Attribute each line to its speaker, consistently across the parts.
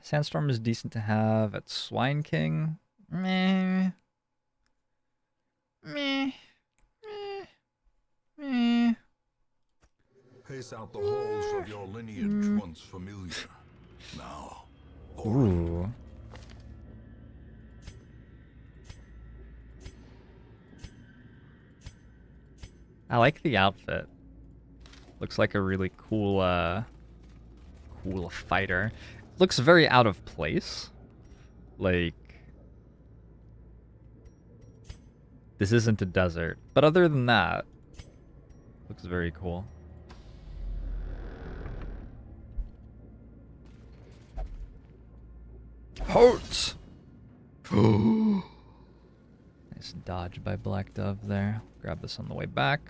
Speaker 1: Sandstorm is decent to have at Swine King. Meh. Meh. Meh. Meh.
Speaker 2: Pace out the halls of your lineage once familiar. Now,
Speaker 1: Ooh. I like the outfit. Looks like a really cool, cool fighter. Looks very out of place. Like, this isn't a desert. But other than that, looks very cool. Hurts! Nice dodge by Black Dove there. Grab this on the way back.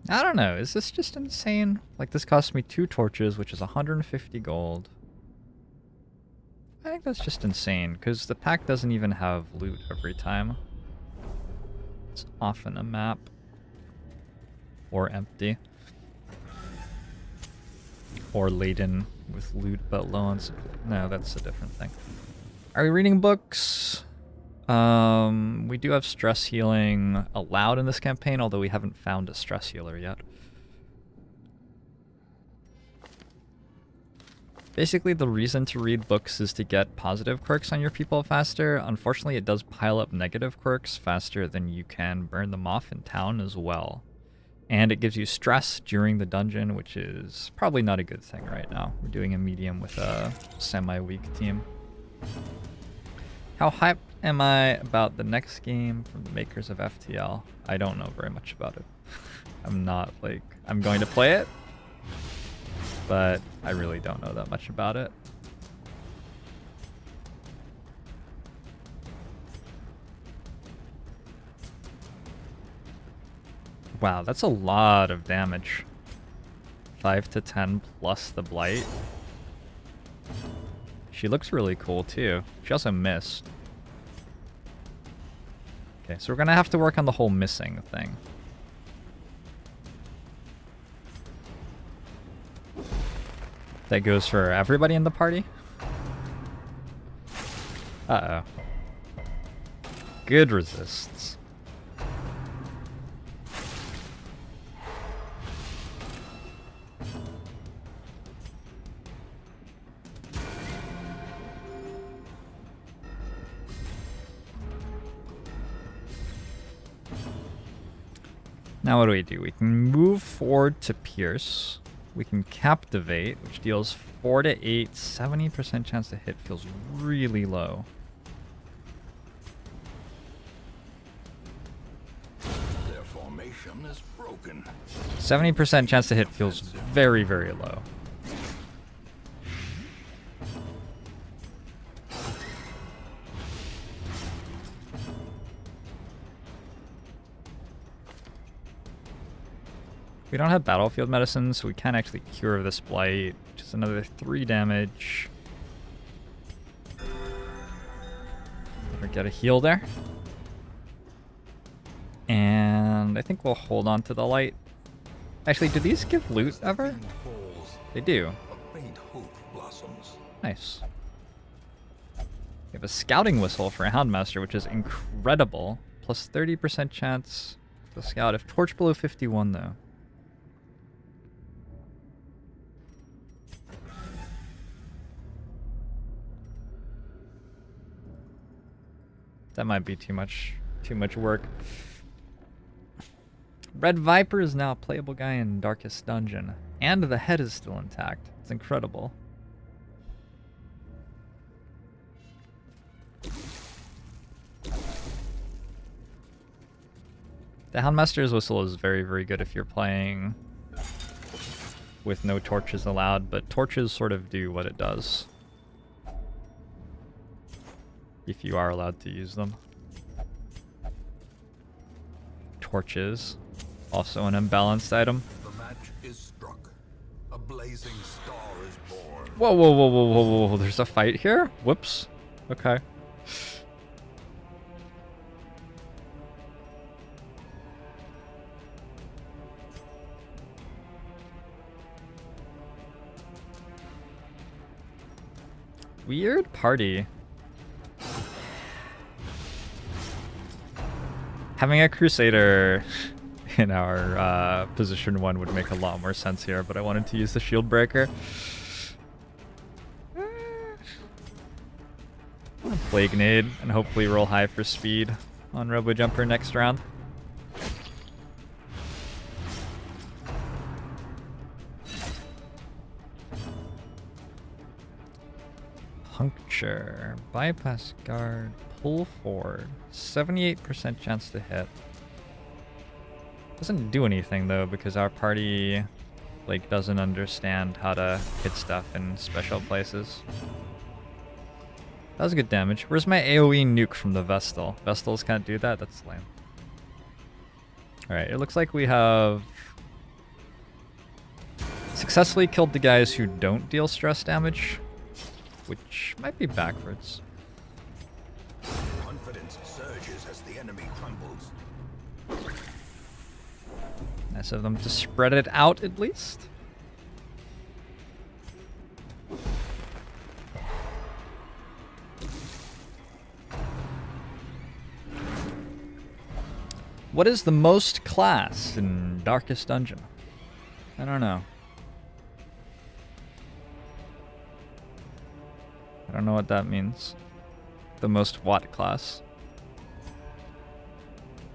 Speaker 1: I don't know, is this just insane? Like, this cost me 2 torches, which is 150 gold. I think that's just insane, because the pack doesn't even have loot every time. It's often a map. Or empty. Or laden with loot but low on supply. No, that's a different thing. Are we reading books? We do have stress healing allowed in this campaign, although we haven't found a stress healer yet. Basically, the reason to read books is to get positive quirks on your people faster. Unfortunately, it does pile up negative quirks faster than you can burn them off in town as well. And it gives you stress during the dungeon, which is probably not a good thing right now. We're doing a medium with a semi-weak team. How hyped am I about the next game from the makers of FTL? I don't know very much about it. I'm not, like, I'm going to play it, but I really don't know that much about it. Wow, that's a lot of damage. 5 to 10 plus the Blight. She looks really cool too. She also missed. Okay, so we're gonna have to work on the whole missing thing. That goes for everybody in the party? Uh-oh. Good resists. Now what do? We can move forward to Pierce. We can Captivate, which deals 4 to 8, 70% chance to hit. Feels really low.
Speaker 2: their formation is broken.
Speaker 1: 70% chance to hit feels very, very low. We don't have battlefield medicine, so we can't actually cure this Blight, which is another 3 damage. Or get a heal there. And I think we'll hold on to the light. Actually, do these give loot ever? They do.
Speaker 2: A faint hope blossoms.
Speaker 1: Nice. We have a scouting whistle for a Houndmaster, which is incredible. Plus 30% chance to scout if torch below 51, though. That might be too much work. Red Viper is now a playable guy in Darkest Dungeon. And the head is still intact. It's incredible. The Houndmaster's Whistle is very, very good if you're playing with no torches allowed, but torches sort of do what it does. If you are allowed to use them. Torches. Also an imbalanced item.
Speaker 2: The match is struck. A blazing star is born.
Speaker 1: Whoa, whoa, whoa, whoa, whoa, whoa. There's a fight here? Whoops. Okay. Weird party. Having a Crusader in our position 1 would make a lot more sense here, but I wanted to use the shield breaker. Plague Nade and hopefully roll high for speed on Robo Jumper next round. Puncture, bypass guard, pull forward, 78% chance to hit. Doesn't do anything though because our party like doesn't understand how to hit stuff in special places. That was good damage. Where's my AoE nuke from the Vestal? Vestals can't do that? That's lame. Alright, it looks like we have successfully killed the guys who don't deal stress damage, which might be backwards.
Speaker 2: Confidence surges as the enemy crumbles.
Speaker 1: Nice of them to spread it out at least. What is the most class in Darkest Dungeon? I don't know. I don't know what that means. The most what class?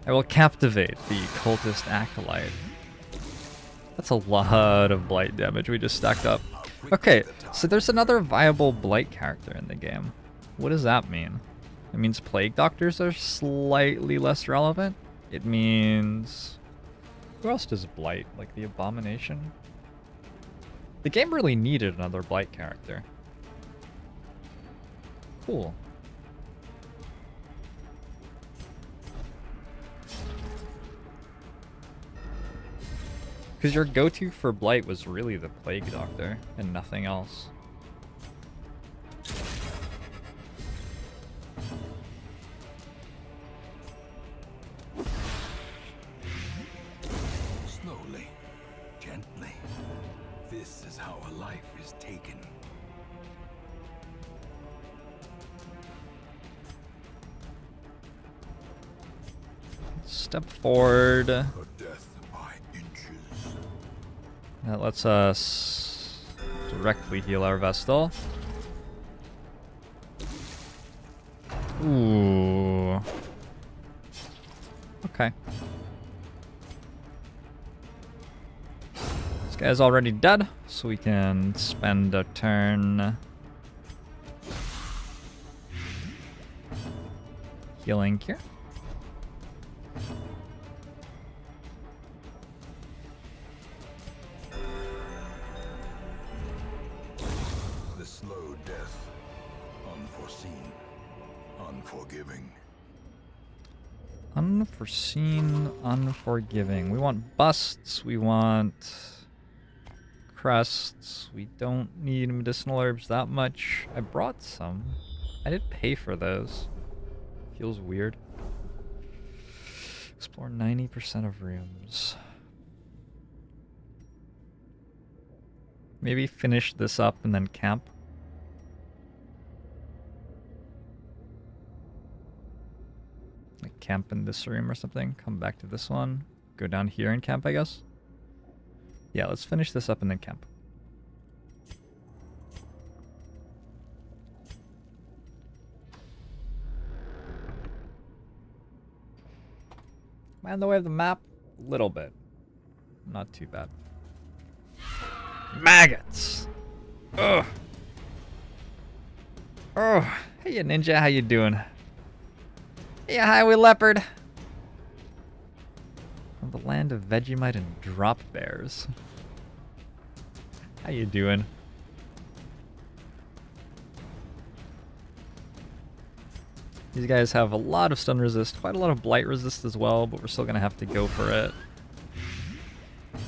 Speaker 1: I will captivate the cultist acolyte. That's a lot of blight damage we just stacked up. Okay, so there's another viable blight character in the game. What does that mean? It means plague doctors are slightly less relevant? It means... Who else does blight? Like the abomination? The game really needed another blight character. Cool. Because your go-to for blight was really the plague doctor and nothing else.
Speaker 2: Slowly, gently. This is how a life is taken.
Speaker 1: Step forward.
Speaker 2: A death by inches.
Speaker 1: That lets us directly heal our Vestal. Ooh. Okay. This guy's already dead, so we can spend a turn healing here.
Speaker 2: The slow death. Unforeseen. Unforgiving.
Speaker 1: Unforeseen, unforgiving. We want busts, we want crests. We don't need medicinal herbs that much. I brought some. I did pay for those. Feels weird. Explore 90% of rooms. Maybe finish this up and then camp. Like camp in this room or something. Come back to this one. Go down here and camp, I guess. Yeah, let's finish this up and then camp. Am I in the way of the map? A little bit. Not too bad. Maggots! Ugh! Oh, hey ninja, how you doing? Hey, highway leopard! From the land of Vegemite and drop bears. How you doing? These guys have a lot of stun resist, quite a lot of blight resist as well, but we're still gonna have to go for it. I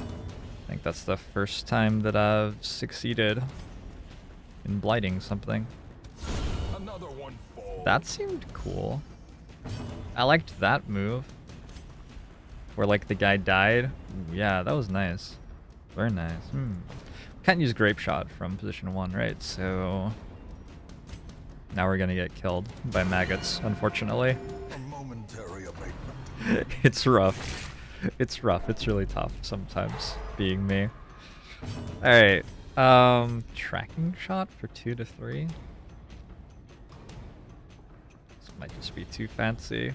Speaker 1: think that's the first time that I've succeeded in blighting something.
Speaker 2: Another one falls.
Speaker 1: That seemed cool. I liked that move. Where like the guy died. Ooh, yeah, that was nice. Very nice. Can't use Grape Shot from position 1, right? So now we're gonna get killed by maggots, unfortunately.
Speaker 2: A momentary abatement.
Speaker 1: It's rough. It's rough. It's really tough sometimes being me. Alright. Tracking shot for 2 to 3. This might just be too fancy.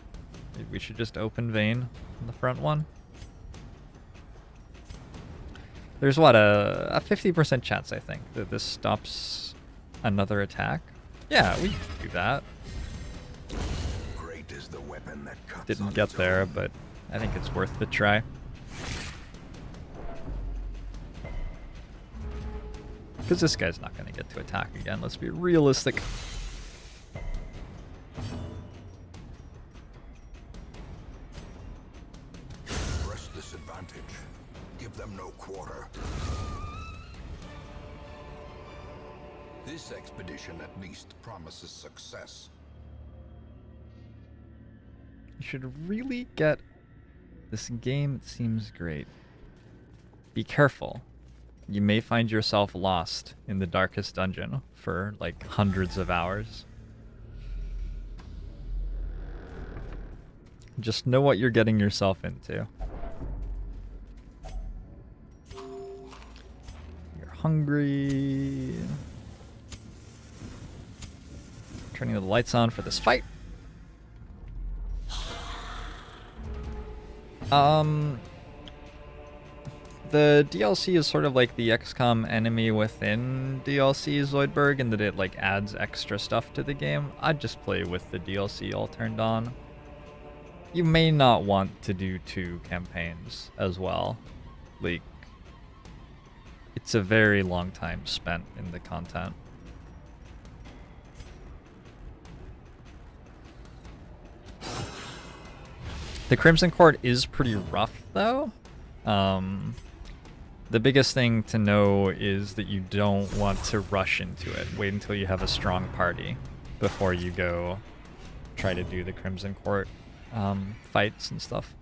Speaker 1: Maybe we should just open vein in the front one. There's what, a 50% chance, I think, that this stops another attack. Yeah, we can do that.
Speaker 2: Great is the weapon that cuts
Speaker 1: Didn't get there, but I think it's worth the try. Because this guy's not going to get to attack again, let's be realistic.
Speaker 2: Press this advantage. Give them no quarter. This expedition at least promises success.
Speaker 1: You should really get this game. It seems great. Be careful. You may find yourself lost in the darkest dungeon for like hundreds of hours. Just know what you're getting yourself into. You're hungry. Turning the lights on for this fight. The DLC is sort of like the XCOM enemy within DLC Zoidberg in that it like adds extra stuff to the game. I'd just play with the DLC all turned on. You may not want to do 2 campaigns as well. Like, it's a very long time spent in the content. The Crimson Court is pretty rough, though. The biggest thing to know is that you don't want to rush into it. Wait until you have a strong party before you go try to do the Crimson Court fights and stuff.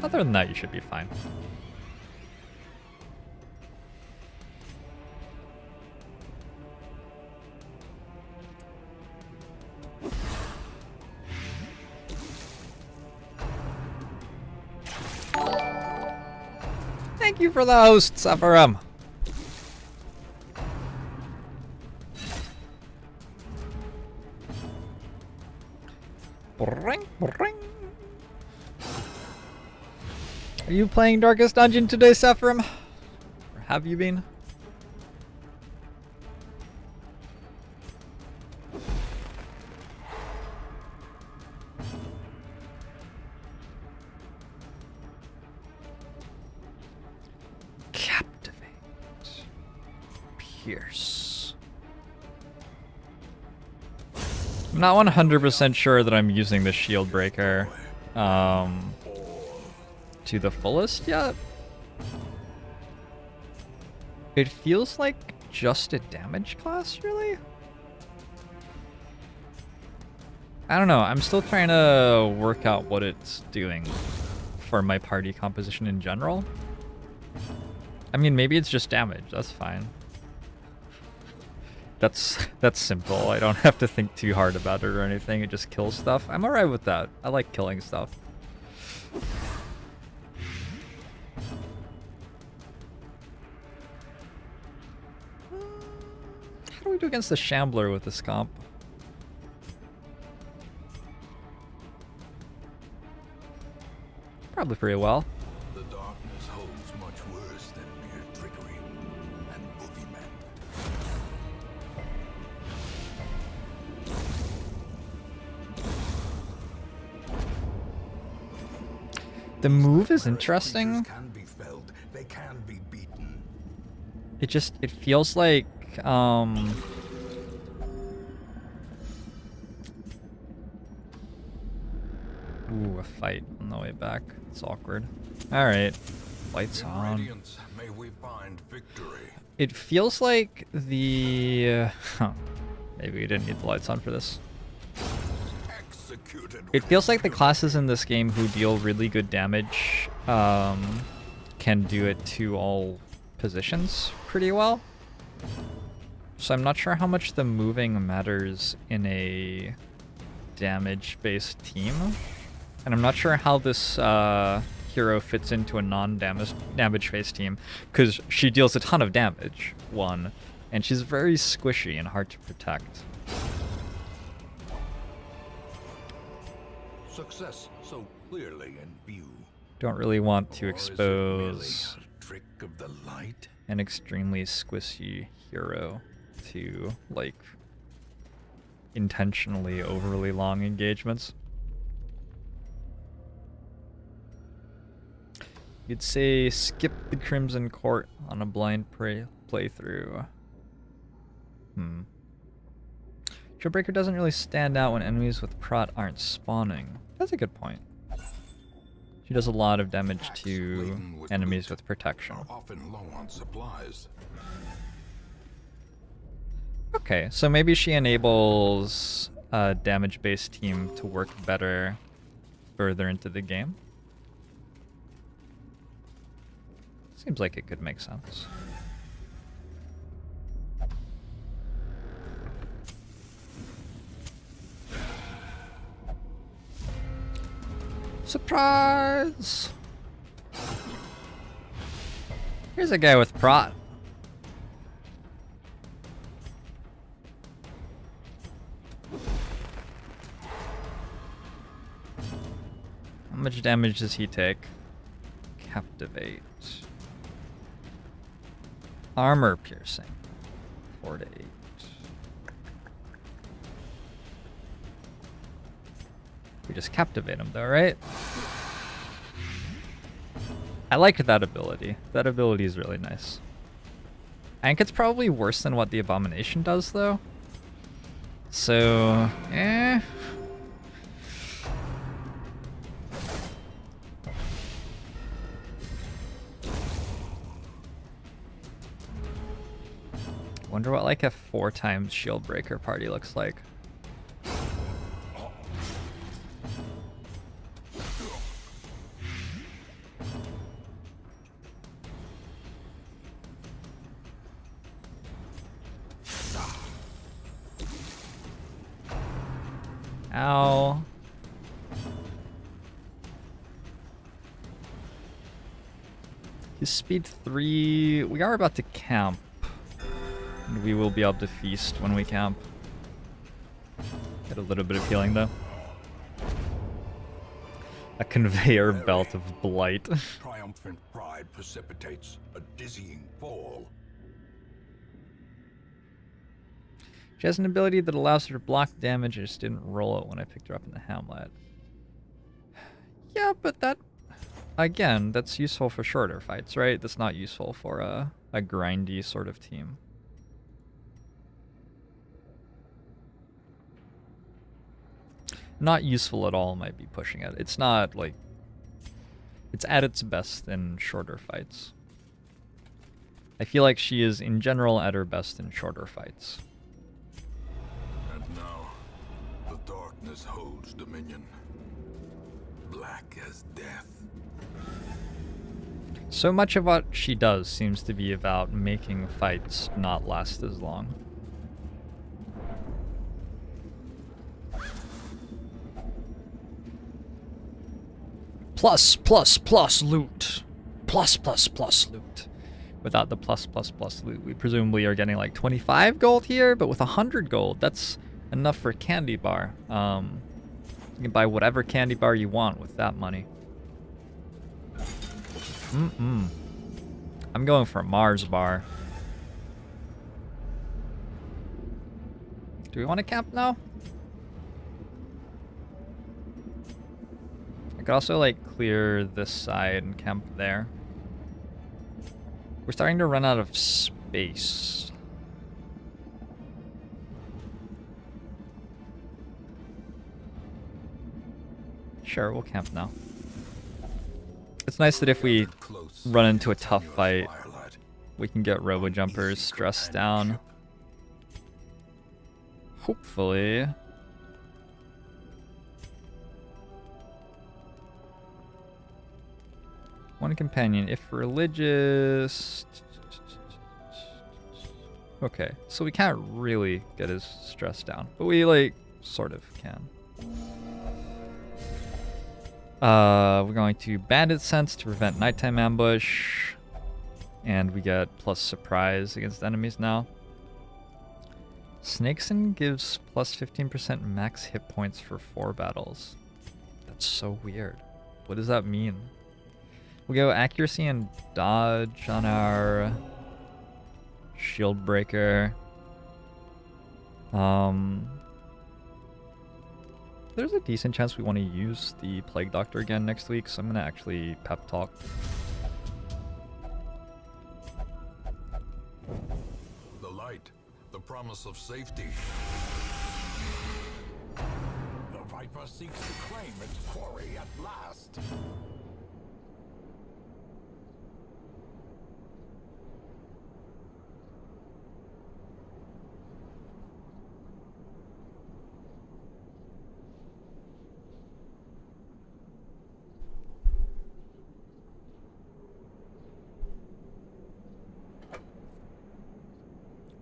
Speaker 1: Other than that, you should be fine. Thank you for the host, Safaram. Boring, boring. Are you playing Darkest Dungeon today, Safaram? Or have you been? Pierce. I'm not 100% sure that I'm using the shield breaker to the fullest yet. It feels like just a damage class, really? I don't know. I'm still trying to work out what it's doing for my party composition in general. I mean, maybe it's just damage. That's fine. That's simple. I don't have to think too hard about it or anything. It just kills stuff. I'm alright with that. I like killing stuff. How do we do against the Shambler with this comp? Probably pretty well.
Speaker 2: The darkness holds much worse than mere trickery and boogeymen.
Speaker 1: The move is interesting.
Speaker 2: Can be felled. They can be beaten.
Speaker 1: It feels like Ooh, a fight on the way back. It's awkward. Alright. Lights
Speaker 2: In
Speaker 1: on.
Speaker 2: radiance, may we find victory.
Speaker 1: It feels like the... maybe we didn't need the lights on for this.
Speaker 2: Executed.
Speaker 1: It feels like the classes in this game who deal really good damage can do it to all positions pretty well. So I'm not sure how much the moving matters in a damage-based team. And I'm not sure how this hero fits into a non-damage-based team, because she deals a ton of damage, one, and she's very squishy and hard to protect.
Speaker 2: Success so clearly in view.
Speaker 1: Don't really want to
Speaker 2: Or is it merely
Speaker 1: expose
Speaker 2: a trick of the light?
Speaker 1: an extremely squishy hero to, like, intentionally overly long engagements. You'd say skip the Crimson Court on a blind playthrough. Shieldbreaker doesn't really stand out when enemies with prot aren't spawning. That's a good point. She does a lot of damage
Speaker 2: Packs
Speaker 1: to
Speaker 2: laden with
Speaker 1: enemies
Speaker 2: loot
Speaker 1: with protection.
Speaker 2: are often low on supplies.
Speaker 1: Okay, so maybe she enables a damage-based team to work better further into the game. Seems like it could make sense. Surprise! Here's a guy with prot. How much damage does he take? Captivate. Armor piercing. 4 to 8. We just captivate him though, right? I like that ability. That ability is really nice. I think it's probably worse than what the Abomination does though. So, eh. Wonder what like a 4 times shield breaker party looks like. Ow. His speed 3. We are about to camp. And we will be able to feast when we camp. Get a little bit of healing though. A conveyor belt of blight.
Speaker 2: Triumphant pride precipitates a dizzying fall.
Speaker 1: She has an ability that allows her to block damage. I just didn't roll it when I picked her up in the hamlet. Yeah, but that... Again, that's useful for shorter fights, right? That's not useful for a grindy sort of team. Not useful at all might be pushing it. It's not, like... It's at its best in shorter fights. I feel like she is, in general, at her best in shorter fights.
Speaker 2: And now, the darkness holds dominion. Black as death.
Speaker 1: So much of what she does seems to be about making fights not last as long. Plus loot. Plus loot. Without the plus loot, we presumably are getting like 25 gold here, but with 100 gold, that's enough for a candy bar. You can buy whatever candy bar you want with that money. I'm going for a Mars bar. Do we want to camp now? I could also like clear this side and camp there. We're starting to run out of space. Sure, we'll camp now. It's nice that if we
Speaker 2: Close
Speaker 1: run into a tough fight,
Speaker 2: firelight.
Speaker 1: we can get robo-jumpers stressed down. Hopefully. One companion, if religious. Okay, so we can't really get his stress down, but we, like, sort of can. We're going to Bandit Sense to prevent nighttime ambush. And we get plus surprise against enemies now. Snakeson gives plus 15% max hit points for 4 battles. That's so weird. What does that mean? We go accuracy and dodge on our shield breaker. There's a decent chance we want to use the Plague Doctor again next week, so I'm going to actually pep talk.
Speaker 2: The light, the promise of safety.
Speaker 3: The Viper seeks to claim its quarry at last.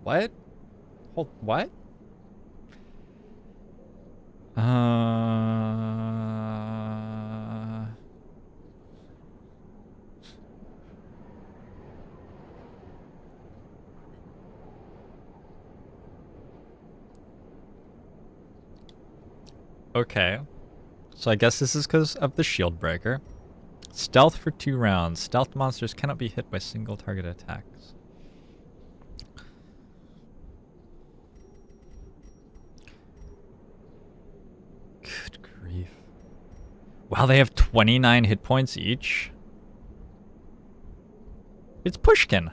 Speaker 1: What? Hold, what? Okay. So I guess this is because of the shield breaker. Stealth for 2 rounds. Stealth monsters cannot be hit by single target attacks. Good grief. Wow, they have 29 hit points each. It's Pushkin.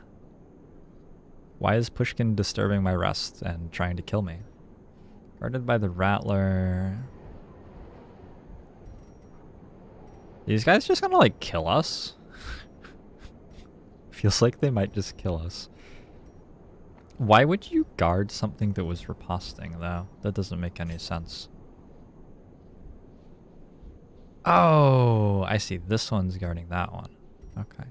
Speaker 1: Why is Pushkin disturbing my rest and trying to kill me? Guarded by the Rattler. These guys just gonna, like, kill us? Feels like they might just kill us. Why would you guard something that was riposting, though? That doesn't make any sense. Oh, I see. This one's guarding that one. Okay.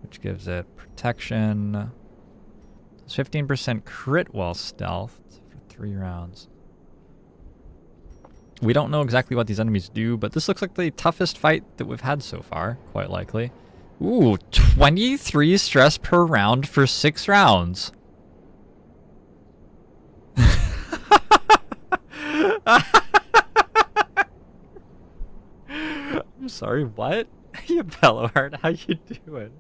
Speaker 1: Which gives it protection. It's 15% crit while stealthed for 3 rounds. We don't know exactly what these enemies do, but this looks like the toughest fight that we've had so far, quite likely. Ooh, 23 stress per round for 6 rounds. I'm sorry, what? You Bellowheart, how you doing?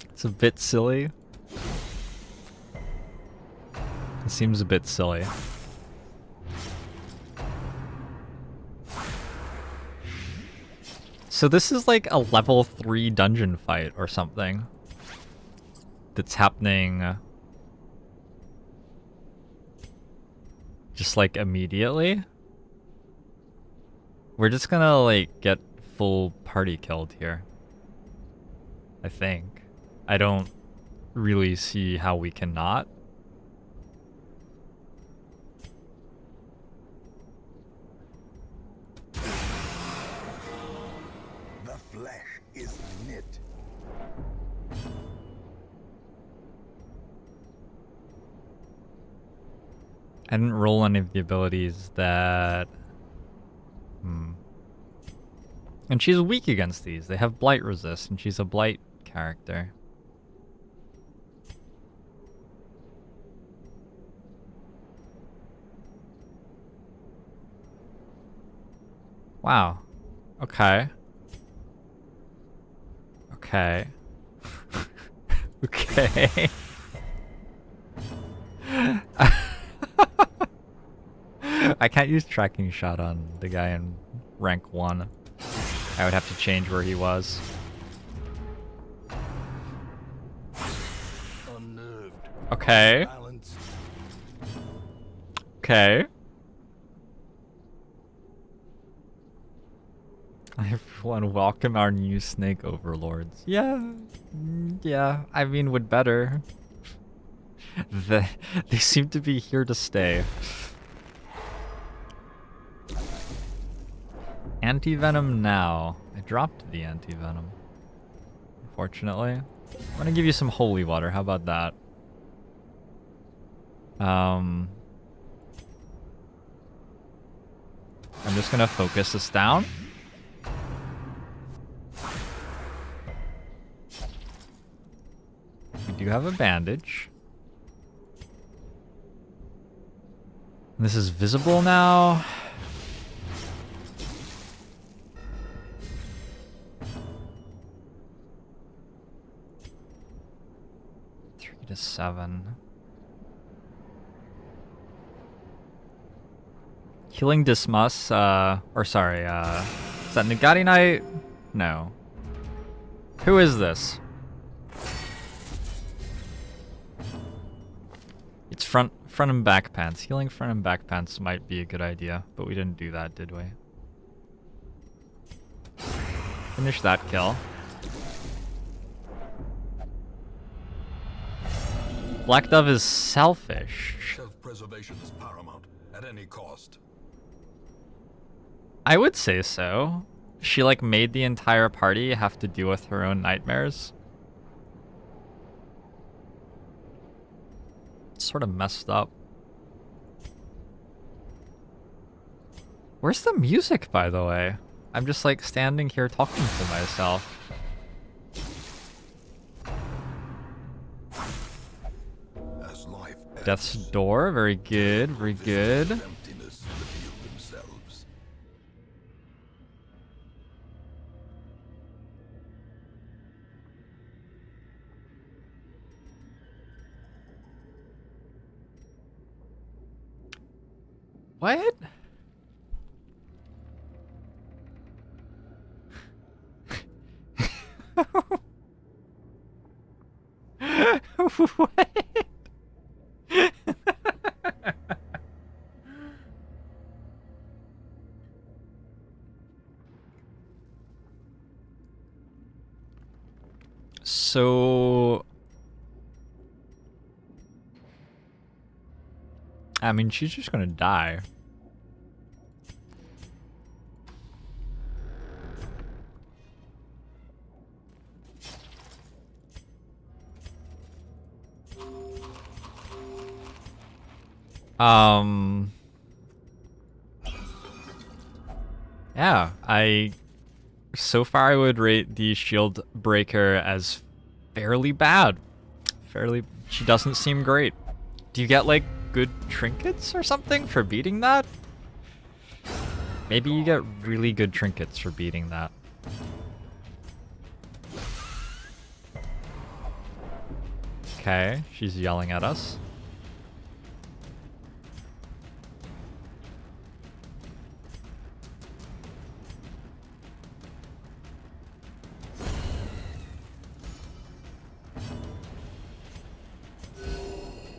Speaker 1: It's a bit silly. It seems a bit silly. So this is like a level 3 dungeon fight or something that's happening just like immediately. We're just gonna like get full party killed here, I think. I don't really see how we cannot.
Speaker 3: The flesh is knit.
Speaker 1: I didn't roll any of the abilities that... And she's weak against these. They have Blight resist, and she's a Blight character. Wow. Okay. Okay. Okay. I can't use tracking shot on the guy in rank 1. I would have to change where he was.
Speaker 3: Unnerved.
Speaker 1: Okay.
Speaker 3: Balanced.
Speaker 1: Okay. Everyone welcome our new snake overlords. Yeah. Yeah, I mean, would better. They seem to be here to stay. Anti-venom now. I dropped the anti-venom. Unfortunately. I'm gonna give you some holy water. How about that? I'm just gonna focus this down. We do have a bandage. This is visible now. To 7. Healing Dismas, or sorry, is that Nagati Knight? No. Who is this? It's front and back pants. Healing front and back pants might be a good idea, but we didn't do that, did we? Finish that kill. Black Dove is selfish.
Speaker 2: Self-preservation is paramount at any cost.
Speaker 1: I would say so. She like made the entire party have to deal with her own nightmares. It's sort of messed up. Where's the music, by the way? I'm just like standing here talking to myself. Death's Door, very good, very good.
Speaker 2: Emptiness reveal themselves.
Speaker 1: What? What? So, I mean, she's just gonna die. Yeah, so far I would rate the shield breaker as fairly bad. She doesn't seem great. Do you get like good trinkets or something for beating that? Maybe you get really good trinkets for beating that. Okay, she's yelling at us.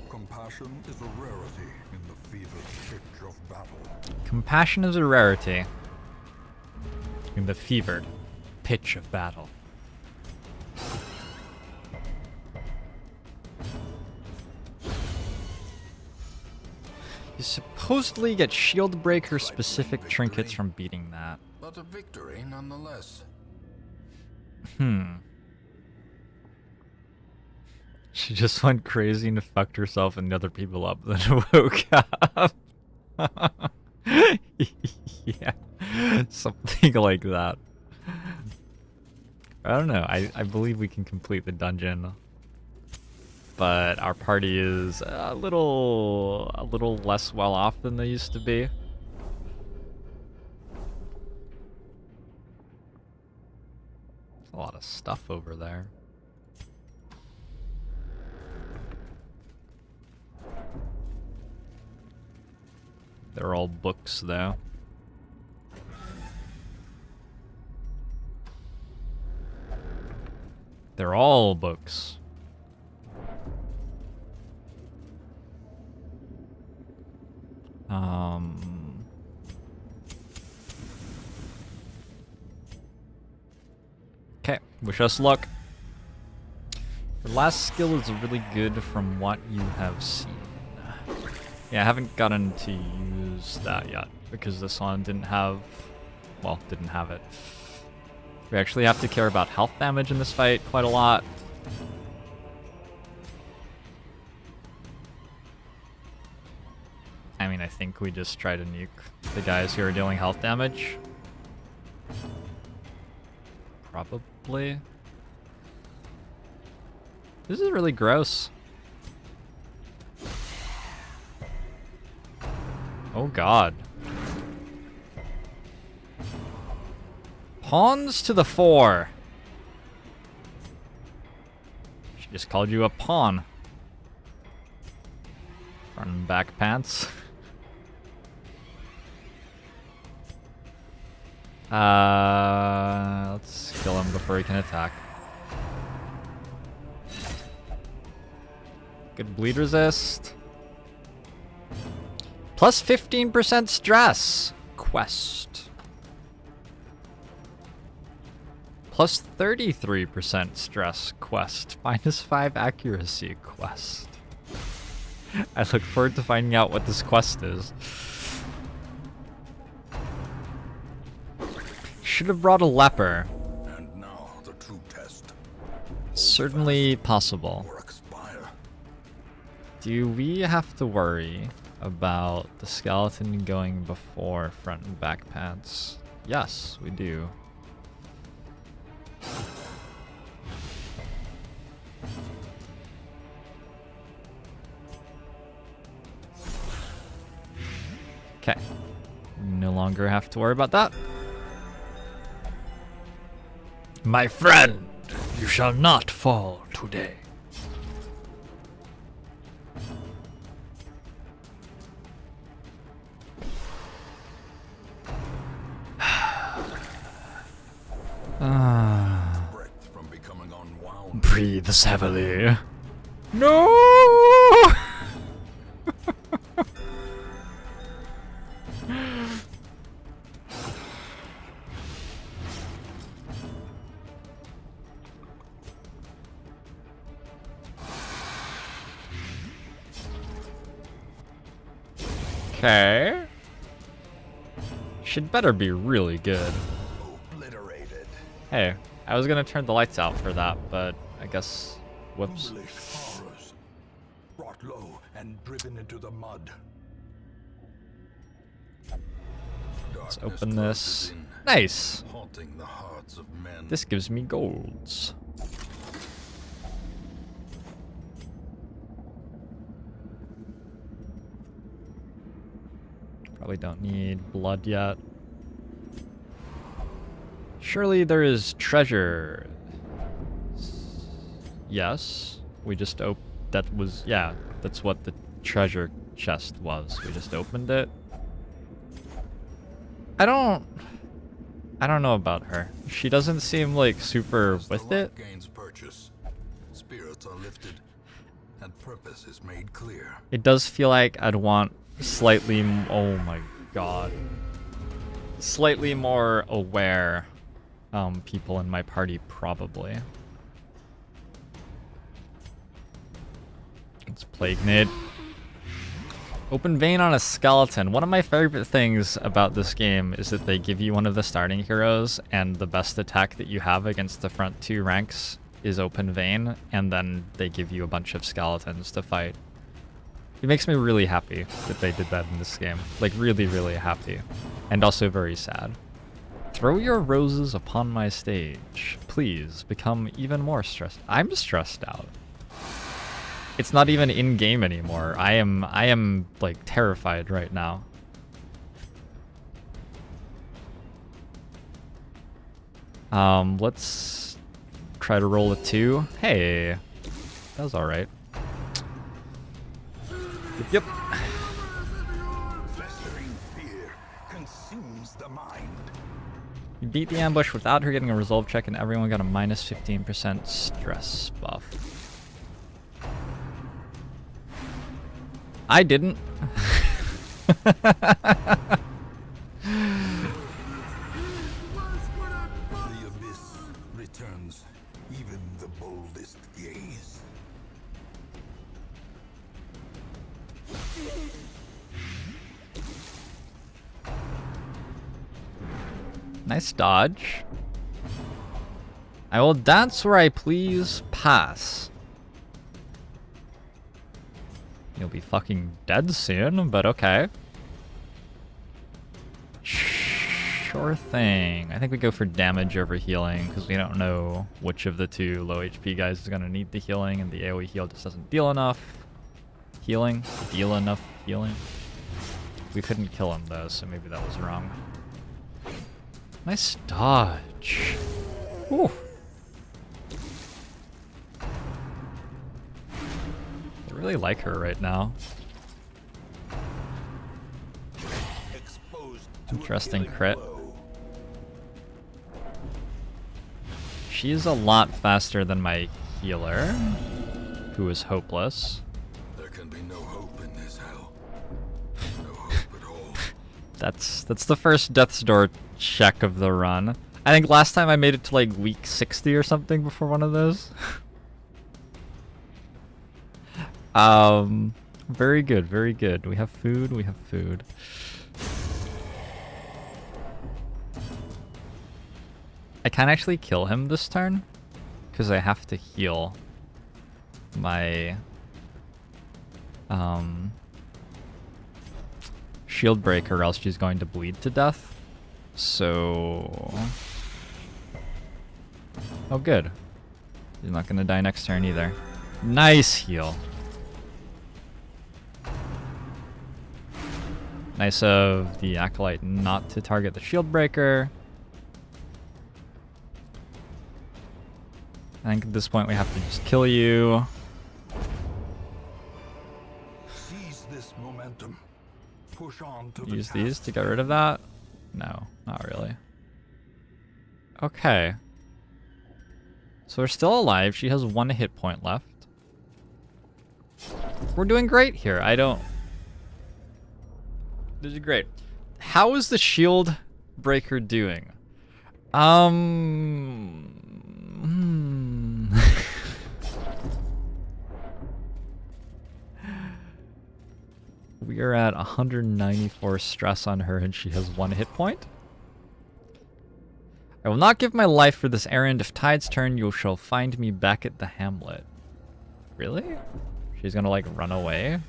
Speaker 2: Compassion is a rarity in the fevered pitch of battle.
Speaker 1: Compassion is a rarity in the fevered pitch of battle. You supposedly get shield breaker specific trinkets from beating that.
Speaker 3: But a victory nonetheless.
Speaker 1: She just went crazy and fucked herself and the other people up, then woke up. Yeah, something like that. I don't know. I believe we can complete the dungeon, but our party is a little less well off than they used to be. There's a lot of stuff over there. They're all books, though. They're all books. Okay, wish us luck. Your last skill is really good from what you have seen. Yeah, I haven't gotten to use that yet because this one didn't have it. We actually have to care about health damage in this fight quite a lot. I mean, I think we just try to nuke the guys who are dealing health damage. Probably. This is really gross. Oh god. Pawns to the fore. She just called you a pawn. Front and back pants. Let's kill him before he can attack. Good bleed resist. Plus 15% stress. Quest. Plus 33% stress. Quest. Minus 5 accuracy. Quest. I look forward to finding out what this quest is. Should have brought a leper.
Speaker 2: And now the true test.
Speaker 1: Certainly possible.
Speaker 2: Or expire.
Speaker 1: Do we have to worry about the skeleton going before front and back pants? Yes, we do. Okay. No longer have to worry about that. My friend, you shall not fall today.
Speaker 2: Breath from becoming unwound.
Speaker 1: Breathes heavily. No! Okay. Should better be really good.
Speaker 2: Obliterated.
Speaker 1: Hey, I was gonna turn the lights out for that, but I guess... Whoops.
Speaker 3: Foolish horrors. Brought low and driven into the mud.
Speaker 1: Let's open this. Nice!
Speaker 2: Haunting the hearts of men.
Speaker 1: This gives me golds. Probably don't need blood yet. Surely there is treasure. Yes. We just that was, yeah, that's what the treasure chest was. We just opened it. I don't know about her. She doesn't seem like super
Speaker 2: As the
Speaker 1: with
Speaker 2: lock
Speaker 1: it.
Speaker 2: gains purchase, spirits are lifted, and purpose is made clear.
Speaker 1: It does feel like I'd want slightly, oh my god, slightly more aware people in my party, probably. It's Plague Nade. Open vein on a skeleton. One of my favorite things about this game is that they give you one of the starting heroes, and the best attack that you have against the front two ranks is open vein, and then they give you a bunch of skeletons to fight. It makes me really happy that they did that in this game. Like, really, really happy. And also very sad. Throw your roses upon my stage. Please become even more stressed. I'm stressed out. It's not even in-game anymore. I am like terrified right now. Let's try to roll a 2. Hey, that was all right. Yep.
Speaker 3: Festering
Speaker 1: We beat the ambush without her getting a resolve check, and everyone got a minus 15% stress buff. I didn't.
Speaker 2: The abyss returns even the boldest gaze.
Speaker 1: Nice dodge. I will dance where I please, pass. You'll be fucking dead soon, but okay. Sure thing. I think we go for damage over healing, because we don't know which of the two low HP guys is going to need the healing, and the AoE heal just doesn't deal enough. Healing? Deal enough healing? We couldn't kill him though, so maybe that was wrong. Nice dodge. Ooh. I really like her right now. Interesting crit. She's a lot faster than my healer, who is hopeless.
Speaker 2: There can be no hope in this hell. No hope at all.
Speaker 1: That's the first Death's Door check of the run. I think last time I made it to like week 60 or something before one of those. Very good, very good. We have food, we have food. I can't actually kill him this turn, because I have to heal my shield breaker, or else she's going to bleed to death. So... Oh good. He's not gonna die next turn either. Nice heal. Nice of the Acolyte not to target the shield breaker. I think at this point we have to just kill you.
Speaker 2: Seize this momentum. Push on to
Speaker 1: Use
Speaker 2: the
Speaker 1: these to get rid of that? No, not really. Okay. So we're still alive. She has 1 hit point left. We're doing great here. I don't... This is great. How is the shield breaker doing? We are at 194 stress on her, and she has 1 hit point. I will not give my life for this errand. If tides turn, you shall find me back at the hamlet. Really? She's gonna, like, run away?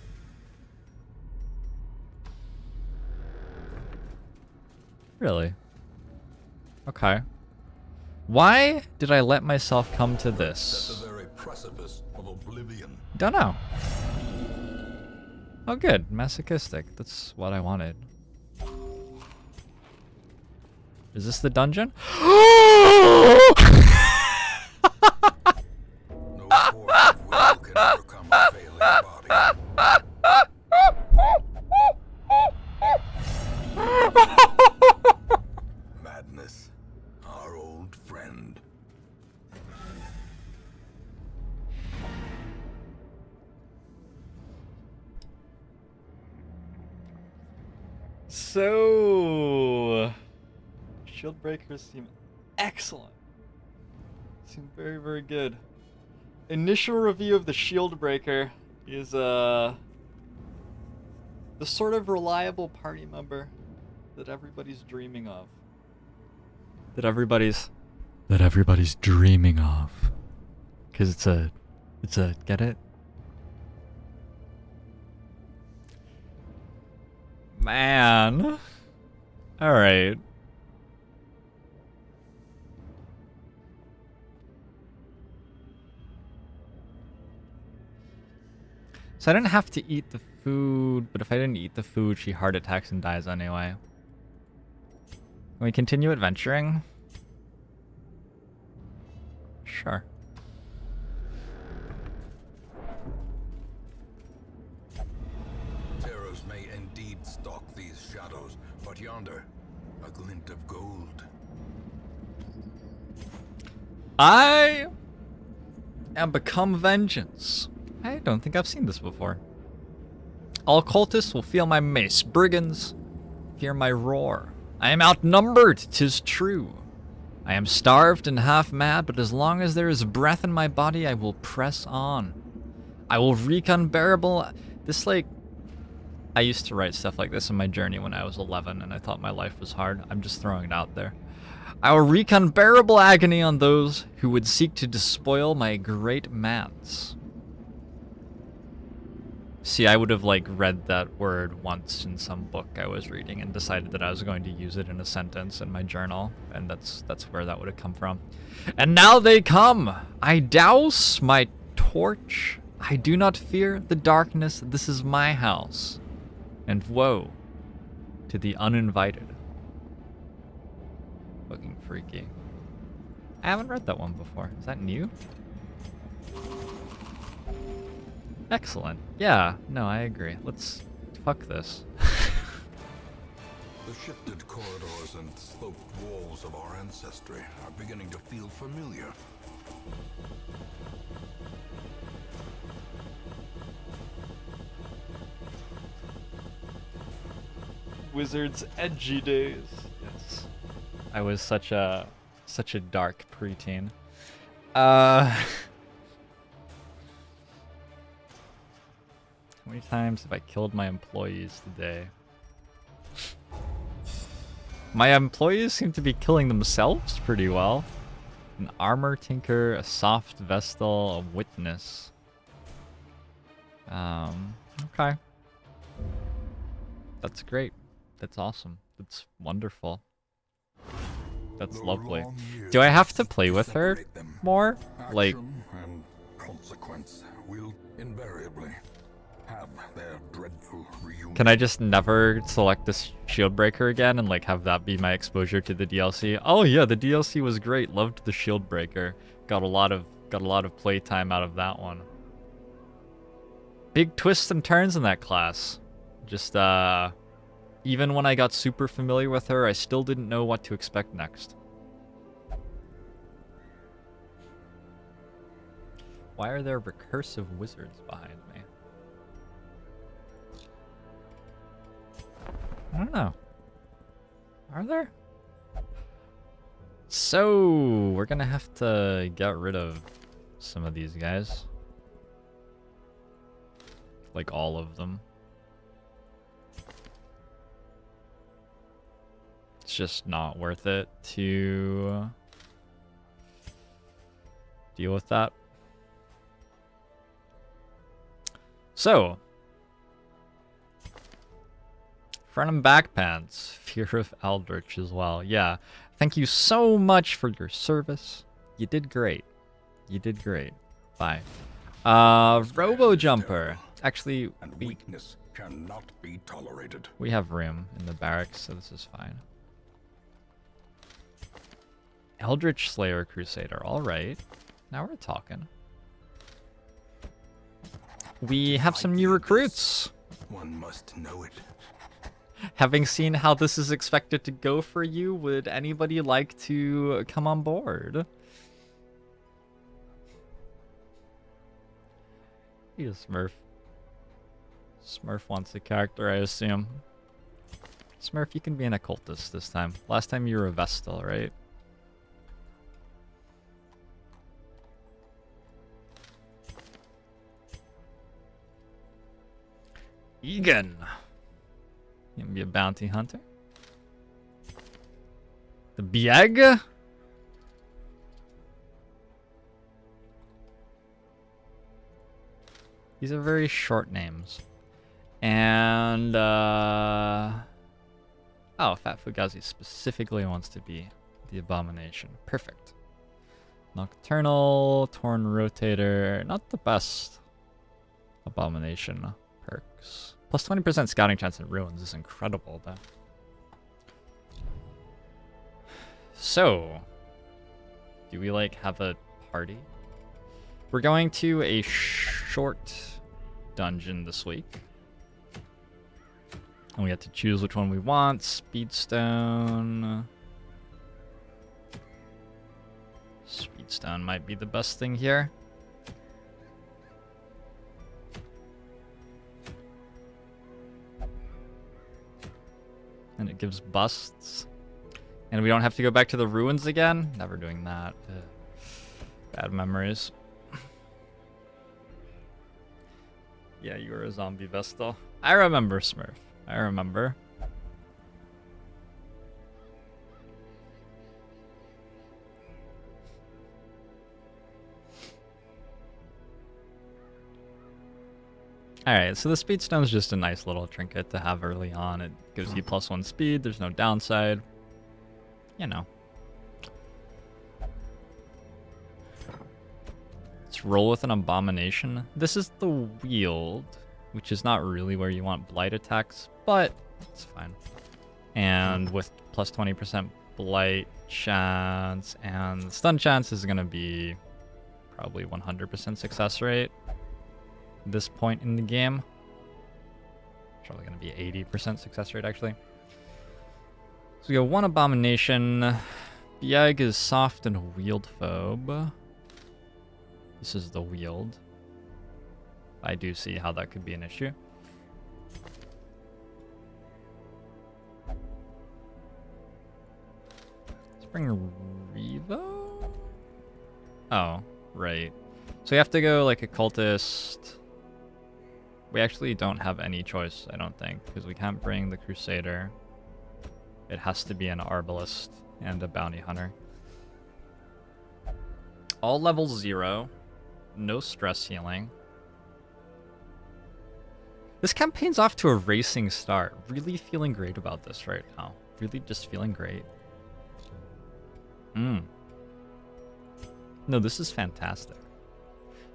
Speaker 1: Really? Okay. Why did I let myself come to this?
Speaker 2: At the very precipice of oblivion.
Speaker 1: Don't know. Oh good, masochistic. That's what I wanted. Is this the dungeon?
Speaker 2: No force of will can overcome a failing body. Madness, our old friend.
Speaker 1: So, shield breakers seem excellent. Seem very, very good. Initial review of the shield breaker is the sort of reliable party member that everybody's dreaming of. That everybody's dreaming of. 'Cause it's a get it? Man. All right. So I didn't have to eat the food, but if I didn't eat the food, she heart attacks and dies anyway. Can we continue adventuring? Sure.
Speaker 2: Terrors may indeed stalk these shadows, but yonder, a glint of gold.
Speaker 1: I am become vengeance. I don't think I've seen this before. All cultists will feel my mace. Brigands, fear my roar. I am outnumbered, 'tis true. I am starved and half mad, but as long as there is breath in my body, I will press on. I will wreak unbearable... This, like... I used to write stuff like this in my journey when I was 11, and I thought my life was hard. I'm just throwing it out there. I will wreak unbearable agony on those who would seek to despoil my great mats. See, I would have, like, read that word once in some book I was reading and decided that I was going to use it in a sentence in my journal, and that's where that would have come from. And now they come! I douse my torch. I do not fear the darkness. This is my house. And woe to the uninvited. Fucking freaky. I haven't read that one before. Is that new? Excellent. Yeah, no, I agree. Let's fuck this.
Speaker 2: The shifted corridors and sloped walls of our ancestry are beginning to feel familiar.
Speaker 1: Wizard's edgy days. Yes. I was such a dark preteen. How many times have I killed my employees today? My employees seem to be killing themselves pretty well. An armor tinker, a soft vestal, a witness. Okay. That's great. That's awesome. That's wonderful. That's lovely. Do I have to play with her more? Like,
Speaker 2: Action and consequence will invariably have their dreadful reunion.
Speaker 1: can I just never select this shield breaker again and like have that be my exposure to the DLC? Oh yeah, the DLC was great. Loved the shield breaker. Got a lot of playtime out of that one. Big twists and turns in that class. Just even when I got super familiar with her, I still didn't know what to expect next. Why are there recursive wizards behind me? I don't know. Are there? So, we're gonna have to get rid of some of these guys. Like all of them. It's just not worth it to deal with that. So, front and back pants, Fear of Eldritch as well. Yeah, thank you so much for your service. You did great. You did great. Bye. Robo Jumper. Actually,
Speaker 2: And weakness cannot be tolerated.
Speaker 1: we have room in the barracks, so this is fine. Eldritch Slayer Crusader. All right. Now we're talking. We have some new recruits.
Speaker 2: One must know it.
Speaker 1: Having seen how this is expected to go for you, would anybody like to come on board? You Smurf. Smurf wants a character, I assume. Smurf, you can be an occultist this time. Last time you were a Vestal, right? Egan. You can be a bounty hunter. The Bieg. These are very short names. And, oh, Fat Fugazi specifically wants to be the Abomination. Perfect. Nocturnal, Torn Rotator, not the best Abomination perks. Plus 20% scouting chance in ruins is incredible, though. So, do we, like, have a party? We're going to a short dungeon this week. And we have to choose which one we want. Speedstone. Speedstone might be the best thing here. And it gives busts. And we don't have to go back to the ruins again? Never doing that. Ugh. Bad memories. Yeah, you were a zombie Vestal. I remember, Smurf. I remember. Alright, so the Speedstone is just a nice little trinket to have early on. It gives you +1 speed, there's no downside. You know. Let's roll with an Abomination. This is the Wield, which is not really where you want Blight attacks, but it's fine. And with plus 20% Blight chance, and the stun chance is going to be probably 100% success rate. This point in the game. Probably going to be 80% success rate, actually. So we go 1 Abomination. Bieg is soft and wield phobe. This is the wield. I do see how that could be an issue. Let's bring Revo? Oh, right. So we have to go like Occultist. We actually don't have any choice, I don't think, because we can't bring the Crusader. It has to be an Arbalist and a Bounty Hunter. All level 0. No stress healing. This campaign's off to a racing start. Really feeling great about this right now. Really just feeling great. No, this is fantastic.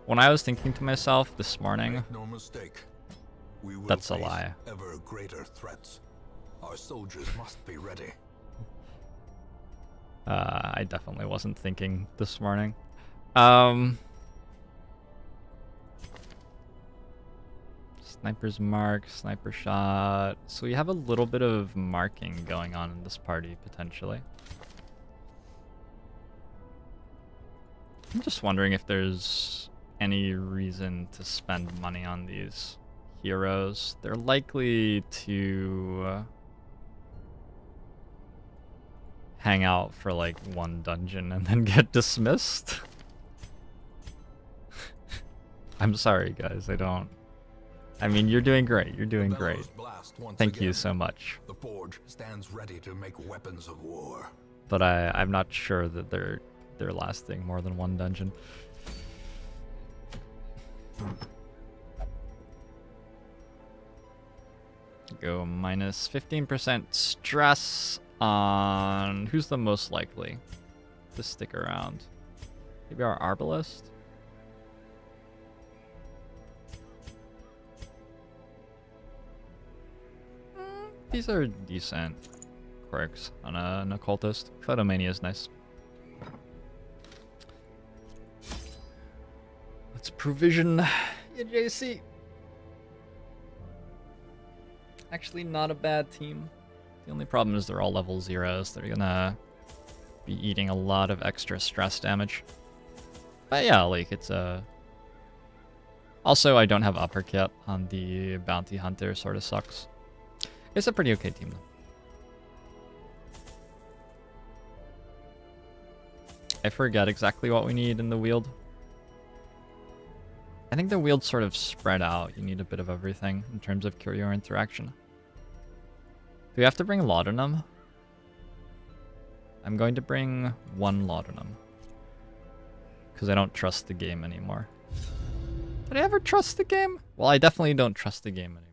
Speaker 1: When I was thinking to myself this morning,
Speaker 2: Make no mistake. We will
Speaker 1: that's a
Speaker 2: face
Speaker 1: lie.
Speaker 2: Ever greater threats. Our soldiers must be ready.
Speaker 1: I definitely wasn't thinking this morning. Sniper's mark, sniper shot. So we have a little bit of marking going on in this party, potentially. I'm just wondering if there's any reason to spend money on these heroes. They're likely to hang out for like 1 dungeon and then get dismissed. I'm sorry, guys. I mean, you're doing great. You're doing great. Thank you so much.
Speaker 2: The forge stands ready to make weapons of war.
Speaker 1: But I'm not sure that they're lasting more than 1 dungeon. Go minus 15% stress on who's the most likely to stick around. Maybe our Arbalist? These are decent quirks on an Occultist. Photomania is nice. Let's provision your JC. Actually, not a bad team. The only problem is they're all level 0s. They're gonna be eating a lot of extra stress damage. But yeah, like, it's a... Also, I don't have upper kit on the Bounty Hunter, sort of sucks. It's a pretty okay team, though. I forget exactly what we need in the wield. I think the wield's sort of spread out. You need a bit of everything in terms of courier interaction. Do we have to bring Laudanum? I'm going to bring 1 Laudanum. Because I don't trust the game anymore. Did I ever trust the game? Well, I definitely don't trust the game anymore.